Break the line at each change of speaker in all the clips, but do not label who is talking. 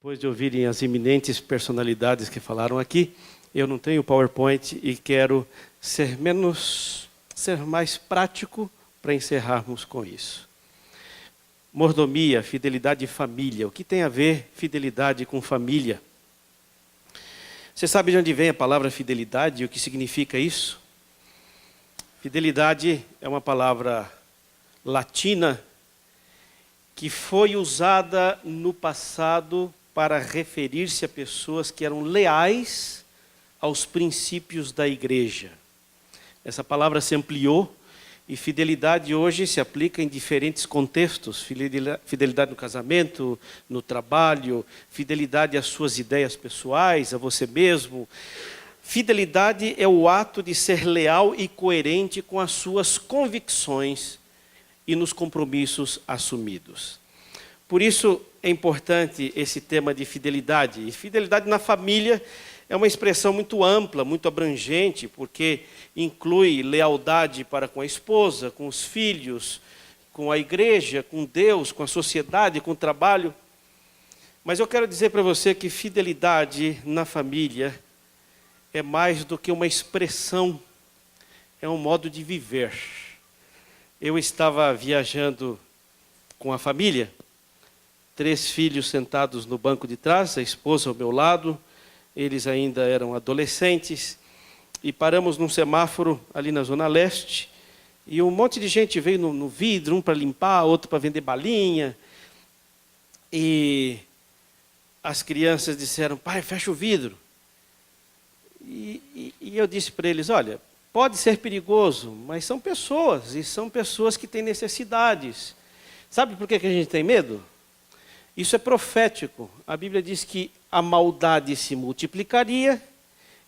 Depois de ouvirem as eminentes personalidades que falaram aqui, eu não tenho PowerPoint e quero ser mais prático para encerrarmos com isso. Mordomia, fidelidade e família. O que tem a ver fidelidade com família? Você sabe de onde vem a palavra fidelidade e o que significa isso? Fidelidade é uma palavra latina que foi usada no passado para referir-se a pessoas que eram leais aos princípios da igreja. Essa palavra se ampliou e fidelidade hoje se aplica em diferentes contextos. Fidelidade no casamento, no trabalho, fidelidade às suas ideias pessoais, a você mesmo. Fidelidade é o ato de ser leal e coerente com as suas convicções e nos compromissos assumidos. Por isso é importante esse tema de fidelidade. E fidelidade na família é uma expressão muito ampla, muito abrangente, porque inclui lealdade para com a esposa, com os filhos, com a igreja, com Deus, com a sociedade, com o trabalho. Mas eu quero dizer para você que fidelidade na família é mais do que uma expressão, é um modo de viver. Eu estava viajando com a família, 3 filhos sentados no banco de trás, a esposa ao meu lado, eles ainda eram adolescentes, e paramos num semáforo ali na Zona Leste, e um monte de gente veio no vidro, um para limpar, outro para vender balinha, e as crianças disseram: pai, fecha o vidro. E eu disse para eles: olha, pode ser perigoso, mas são pessoas, e são pessoas que têm necessidades. Sabe por que a gente tem medo? Isso é profético. A Bíblia diz que a maldade se multiplicaria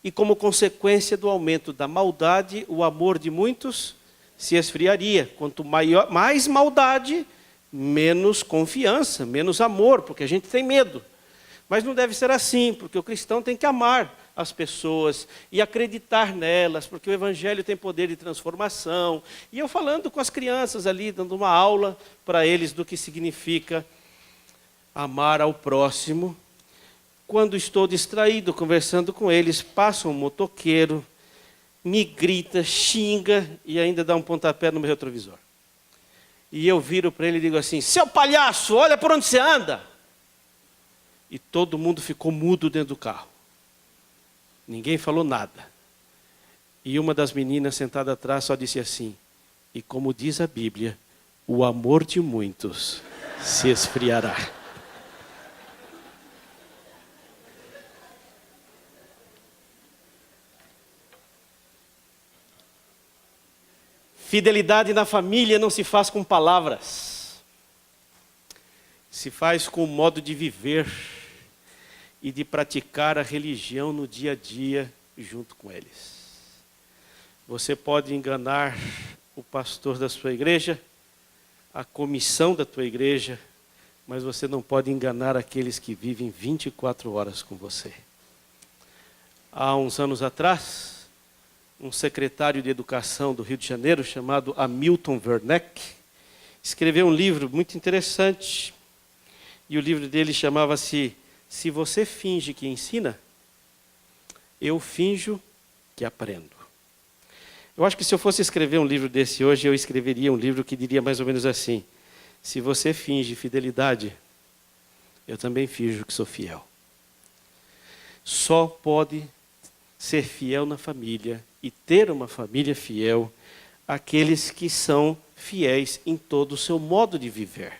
e, como consequência do aumento da maldade, o amor de muitos se esfriaria. Quanto mais maldade, menos confiança, menos amor, porque a gente tem medo. Mas não deve ser assim, porque o cristão tem que amar as pessoas e acreditar nelas, porque o Evangelho tem poder de transformação. E eu falando com as crianças ali, dando uma aula para eles do que significa amar ao próximo. Quando estou distraído, conversando com eles, passa um motoqueiro, me grita, xinga e ainda dá um pontapé no meu retrovisor. E eu viro para ele e digo assim: seu palhaço, olha por onde você anda. E todo mundo ficou mudo dentro do carro. Ninguém falou nada. E uma das meninas sentada atrás só disse assim: e como diz a Bíblia, o amor de muitos se esfriará. Fidelidade na família não se faz com palavras. Se faz com o modo de viver e de praticar a religião no dia a dia junto com eles. Você pode enganar o pastor da sua igreja, a comissão da tua igreja, mas você não pode enganar aqueles que vivem 24 horas com você. Há uns anos atrás, um secretário de educação do Rio de Janeiro, chamado Hamilton Werneck, escreveu um livro muito interessante. E o livro dele chamava-se Se Você Finge que Ensina, Eu Finjo que Aprendo. Eu acho que se eu fosse escrever um livro desse hoje, eu escreveria um livro que diria mais ou menos assim: se você finge fidelidade, eu também finjo que sou fiel. Só pode ser fiel na família e ter uma família fiel aqueles que são fiéis em todo o seu modo de viver.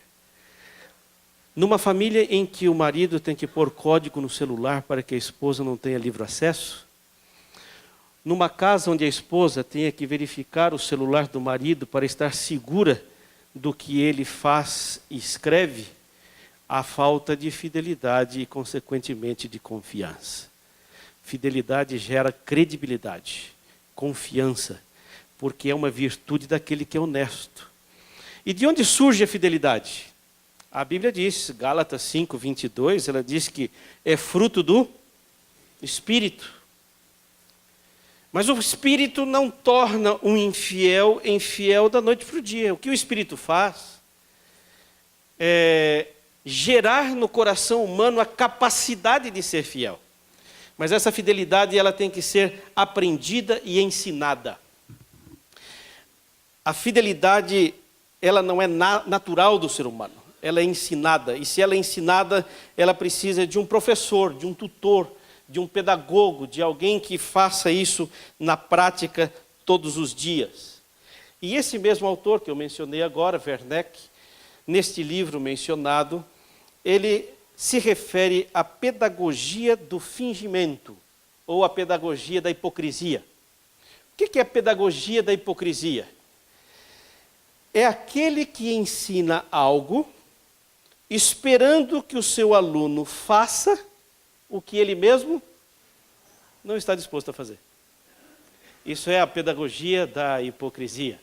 Numa família em que o marido tem que pôr código no celular para que a esposa não tenha livre acesso, numa casa onde a esposa tenha que verificar o celular do marido para estar segura do que ele faz e escreve, há falta de fidelidade e, consequentemente, de confiança. Fidelidade gera credibilidade, confiança, porque é uma virtude daquele que é honesto. E de onde surge a fidelidade? A Bíblia diz, Gálatas 5:22, ela diz que é fruto do Espírito. Mas o Espírito não torna um infiel da noite para o dia. O que o Espírito faz é gerar no coração humano a capacidade de ser fiel. Mas essa fidelidade ela tem que ser aprendida e ensinada. A fidelidade ela não é natural do ser humano, ela é ensinada. E se ela é ensinada, ela precisa de um professor, de um tutor, de um pedagogo, de alguém que faça isso na prática todos os dias. E esse mesmo autor que eu mencionei agora, Werneck, neste livro mencionado, ele se refere à pedagogia do fingimento, ou à pedagogia da hipocrisia. O que é a pedagogia da hipocrisia? É aquele que ensina algo, esperando que o seu aluno faça o que ele mesmo não está disposto a fazer. Isso é a pedagogia da hipocrisia.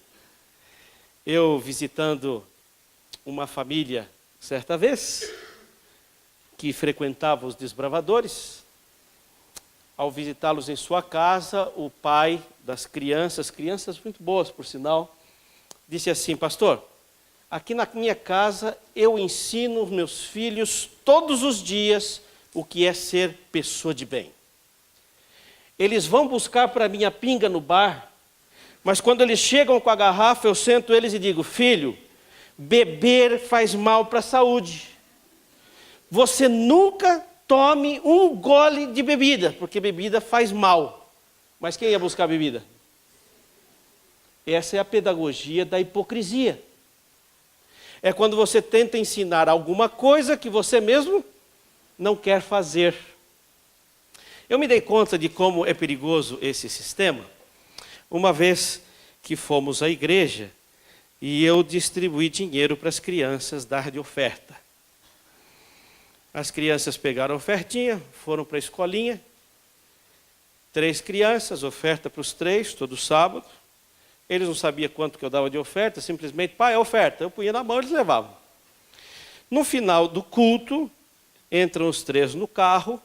Eu visitando uma família certa vez, que frequentava os desbravadores, ao visitá-los em sua casa, o pai das crianças muito boas por sinal, disse assim: pastor, aqui na minha casa eu ensino os meus filhos todos os dias o que é ser pessoa de bem. Eles vão buscar para mim a pinga no bar, mas quando eles chegam com a garrafa, eu sento eles e digo: filho, beber faz mal para a saúde. Você nunca tome um gole de bebida, porque bebida faz mal. Mas quem ia buscar bebida? Essa é a pedagogia da hipocrisia. É quando você tenta ensinar alguma coisa que você mesmo não quer fazer. Eu me dei conta de como é perigoso esse sistema, uma vez que fomos à igreja e eu distribuí dinheiro para as crianças dar de oferta. As crianças pegaram a ofertinha, foram para a escolinha, 3 crianças, oferta para os 3, todo sábado. Eles não sabiam quanto que eu dava de oferta, simplesmente, pai, é oferta. Eu punha na mão e eles levavam. No final do culto, entram os 3 no carro,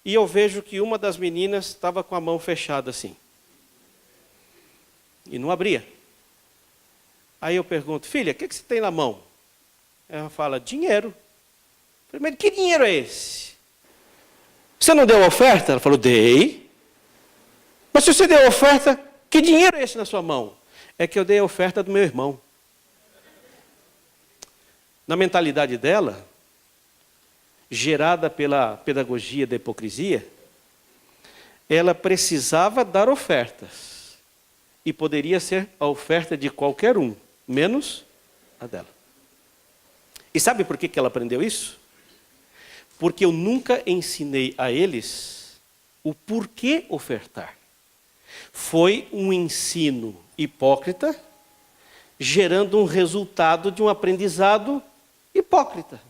e eu vejo que uma das meninas estava com a mão fechada assim. E não abria. Aí eu pergunto: filha, o que você tem na mão? Ela fala: dinheiro. Eu falei: mas que dinheiro é esse? Você não deu a oferta? Ela falou: dei. Mas se você deu a oferta, que dinheiro é esse na sua mão? É que eu dei a oferta do meu irmão. Na mentalidade dela, gerada pela pedagogia da hipocrisia, ela precisava dar ofertas. E poderia ser a oferta de qualquer um, menos a dela. E sabe por que ela aprendeu isso? Porque eu nunca ensinei a eles o porquê ofertar. Foi um ensino hipócrita, gerando um resultado de um aprendizado hipócrita.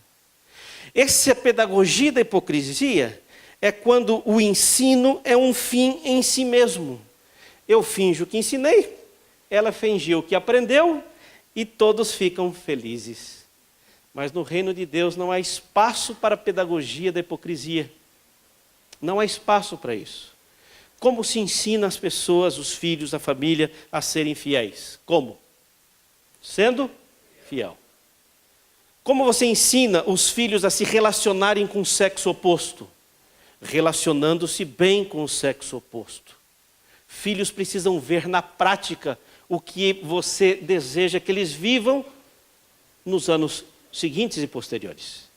Essa pedagogia da hipocrisia é quando o ensino é um fim em si mesmo. Eu finjo que ensinei, ela fingiu que aprendeu e todos ficam felizes. Mas no reino de Deus não há espaço para a pedagogia da hipocrisia. Não há espaço para isso. Como se ensina as pessoas, os filhos, a família, a serem fiéis? Como? Sendo fiel. Como você ensina os filhos a se relacionarem com o sexo oposto? Relacionando-se bem com o sexo oposto. Filhos precisam ver na prática o que você deseja que eles vivam nos anos seguintes e posteriores.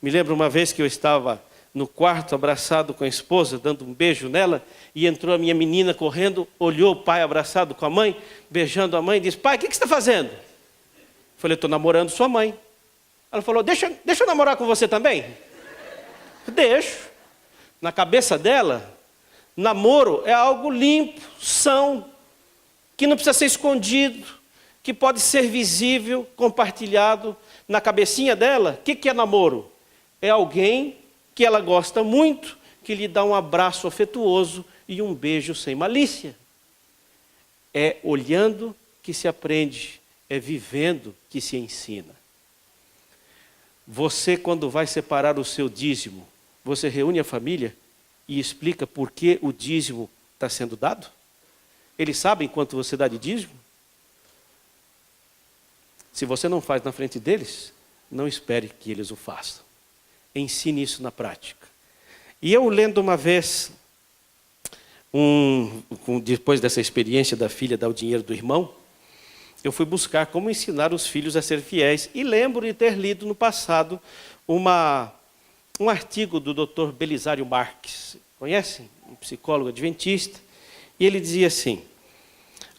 Me lembro uma vez que eu estava no quarto abraçado com a esposa, dando um beijo nela, e entrou a minha menina correndo, olhou o pai abraçado com a mãe, beijando a mãe, e disse: pai, o que você está fazendo? Eu falei: estou namorando sua mãe. Ela falou: deixa eu namorar com você também? Deixo. Na cabeça dela, namoro é algo limpo, são, que não precisa ser escondido, que pode ser visível, compartilhado. Na cabecinha dela, o que é namoro? É alguém que ela gosta muito, que lhe dá um abraço afetuoso e um beijo sem malícia. É olhando que se aprende, é vivendo que se ensina. Você, quando vai separar o seu dízimo, você reúne a família e explica por que o dízimo está sendo dado? Eles sabem quanto você dá de dízimo? Se você não faz na frente deles, não espere que eles o façam. Ensine isso na prática. E eu lendo uma vez, depois dessa experiência da filha dar o dinheiro do irmão, eu fui buscar como ensinar os filhos a ser fiéis. E lembro de ter lido no passado um artigo do Dr. Belisário Marques. Conhecem? Um psicólogo adventista. E ele dizia assim: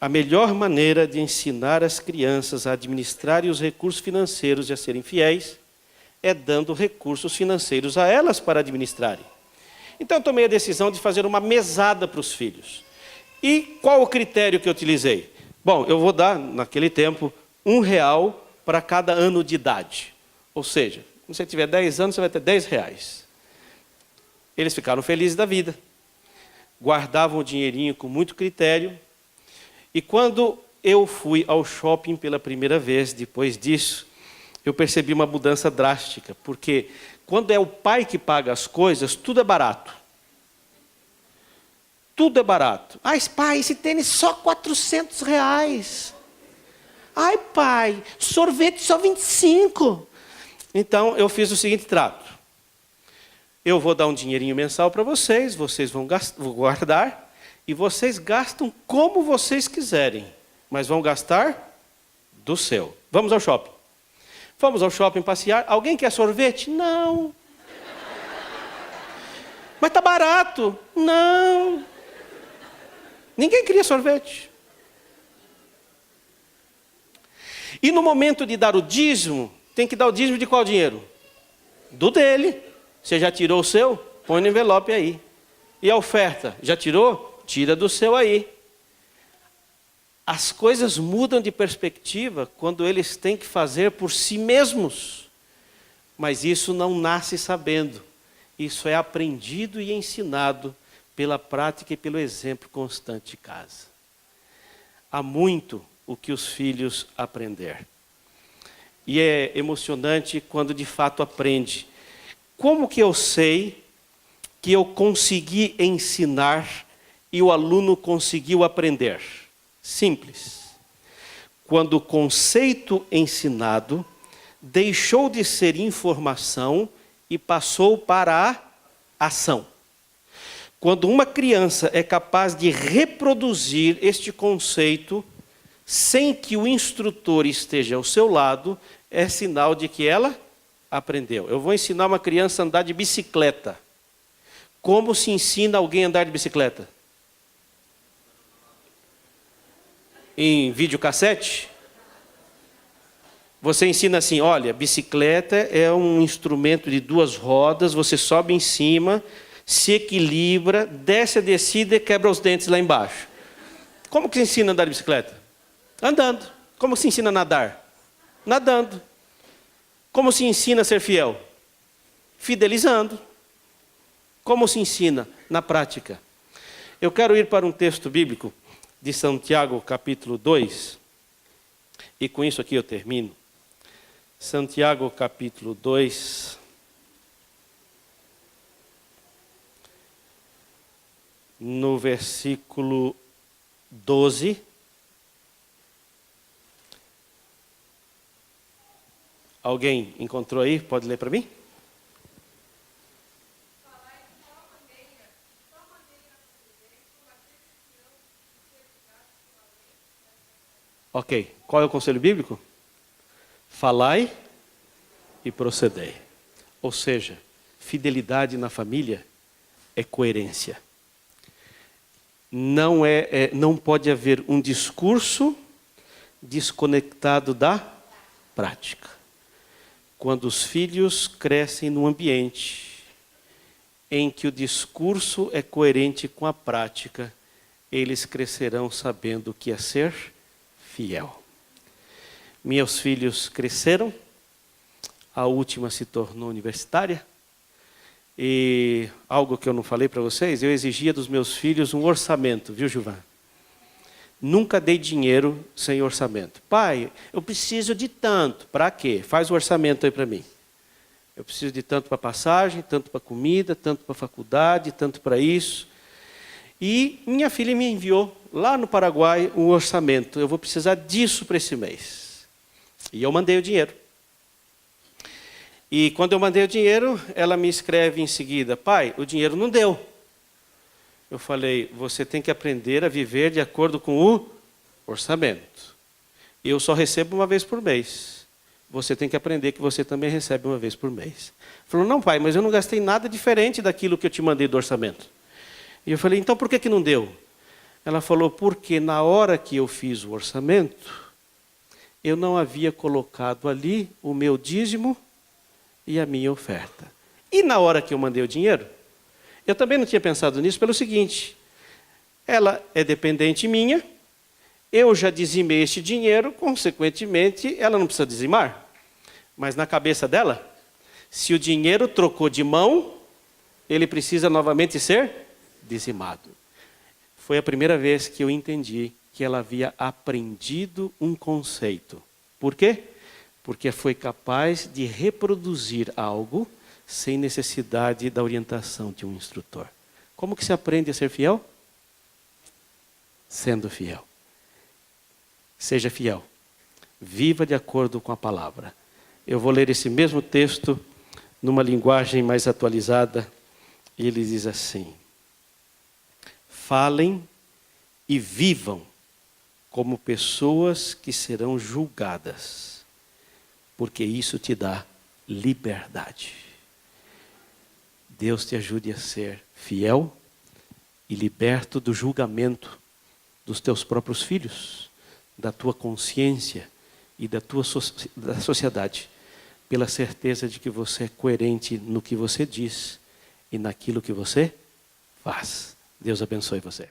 a melhor maneira de ensinar as crianças a administrarem os recursos financeiros e a serem fiéis é dando recursos financeiros a elas para administrarem. Então eu tomei a decisão de fazer uma mesada para os filhos. E qual o critério que eu utilizei? Bom, eu vou dar, naquele tempo, R$1 para cada ano de idade. Ou seja, quando você tiver 10 anos, você vai ter R$10. Eles ficaram felizes da vida. Guardavam o dinheirinho com muito critério. E quando eu fui ao shopping pela primeira vez, depois disso, eu percebi uma mudança drástica. Porque quando é o pai que paga as coisas, tudo é barato. Tudo é barato. Ai, pai, esse tênis só R$400. Ai, pai, sorvete só 25. Então, eu fiz o seguinte trato. Eu vou dar um dinheirinho mensal para vocês vão guardar, e vocês gastam como vocês quiserem, mas vão gastar do seu. Vamos ao shopping. Fomos ao shopping passear. Alguém quer sorvete? Não. Mas está barato? Não. Ninguém queria sorvete. E no momento de dar o dízimo, tem que dar o dízimo de qual dinheiro? Do dele. Você já tirou o seu? Põe no envelope aí. E a oferta? Já tirou? Tira do seu aí. As coisas mudam de perspectiva quando eles têm que fazer por si mesmos. Mas isso não nasce sabendo. Isso é aprendido e ensinado pela prática e pelo exemplo constante de casa. Há muito o que os filhos aprender. E é emocionante quando de fato aprende. Como que eu sei que eu consegui ensinar e o aluno conseguiu aprender? Simples. Quando o conceito ensinado deixou de ser informação e passou para a ação. Quando uma criança é capaz de reproduzir este conceito sem que o instrutor esteja ao seu lado, é sinal de que ela aprendeu. Eu vou ensinar uma criança a andar de bicicleta. Como se ensina alguém a andar de bicicleta? Em videocassete? Você ensina assim: olha, bicicleta é um instrumento de 2 rodas, você sobe em cima, se equilibra, desce a descida e quebra os dentes lá embaixo. Como que se ensina a andar de bicicleta? Andando. Como se ensina a nadar? Nadando. Como se ensina a ser fiel? Fidelizando. Como se ensina? Na prática. Eu quero ir para um texto bíblico de Santiago, capítulo 2, e com isso aqui eu termino. Santiago, capítulo 2. No versículo 12. Alguém encontrou aí? Pode ler para mim? Ok. Qual é o conselho bíblico? Falai e procedei. Ou seja, fidelidade na família é coerência. Não pode haver um discurso desconectado da prática. Quando os filhos crescem num ambiente em que o discurso é coerente com a prática, eles crescerão sabendo o que é ser fiel. Meus filhos cresceram, a última se tornou universitária, e algo que eu não falei para vocês, eu exigia dos meus filhos um orçamento, viu, Gilvan? Nunca dei dinheiro sem orçamento. Pai, eu preciso de tanto. Para quê? Faz o orçamento aí para mim. Eu preciso de tanto para passagem, tanto para comida, tanto para faculdade, tanto para isso. E minha filha me enviou lá no Paraguai um orçamento. Eu vou precisar disso para esse mês. E eu mandei o dinheiro. E quando eu mandei o dinheiro, ela me escreve em seguida: pai, o dinheiro não deu. Eu falei: você tem que aprender a viver de acordo com o orçamento. Eu só recebo uma vez por mês. Você tem que aprender que você também recebe uma vez por mês. Falou: não, pai, mas eu não gastei nada diferente daquilo que eu te mandei do orçamento. E eu falei: então por que não deu? Ela falou: porque na hora que eu fiz o orçamento, eu não havia colocado ali o meu dízimo e a minha oferta. E na hora que eu mandei o dinheiro, eu também não tinha pensado nisso pelo seguinte: ela é dependente minha, eu já dizimei este dinheiro, consequentemente, ela não precisa dizimar. Mas na cabeça dela, se o dinheiro trocou de mão, ele precisa novamente ser dizimado. Foi a primeira vez que eu entendi que ela havia aprendido um conceito. Por quê? Porque foi capaz de reproduzir algo sem necessidade da orientação de um instrutor. Como que se aprende a ser fiel? Sendo fiel. Seja fiel. Viva de acordo com a palavra. Eu vou ler esse mesmo texto numa linguagem mais atualizada. E ele diz assim: falem e vivam como pessoas que serão julgadas, porque isso te dá liberdade. Deus te ajude a ser fiel e liberto do julgamento dos teus próprios filhos, da tua consciência e da sociedade, pela certeza de que você é coerente no que você diz e naquilo que você faz. Deus abençoe você.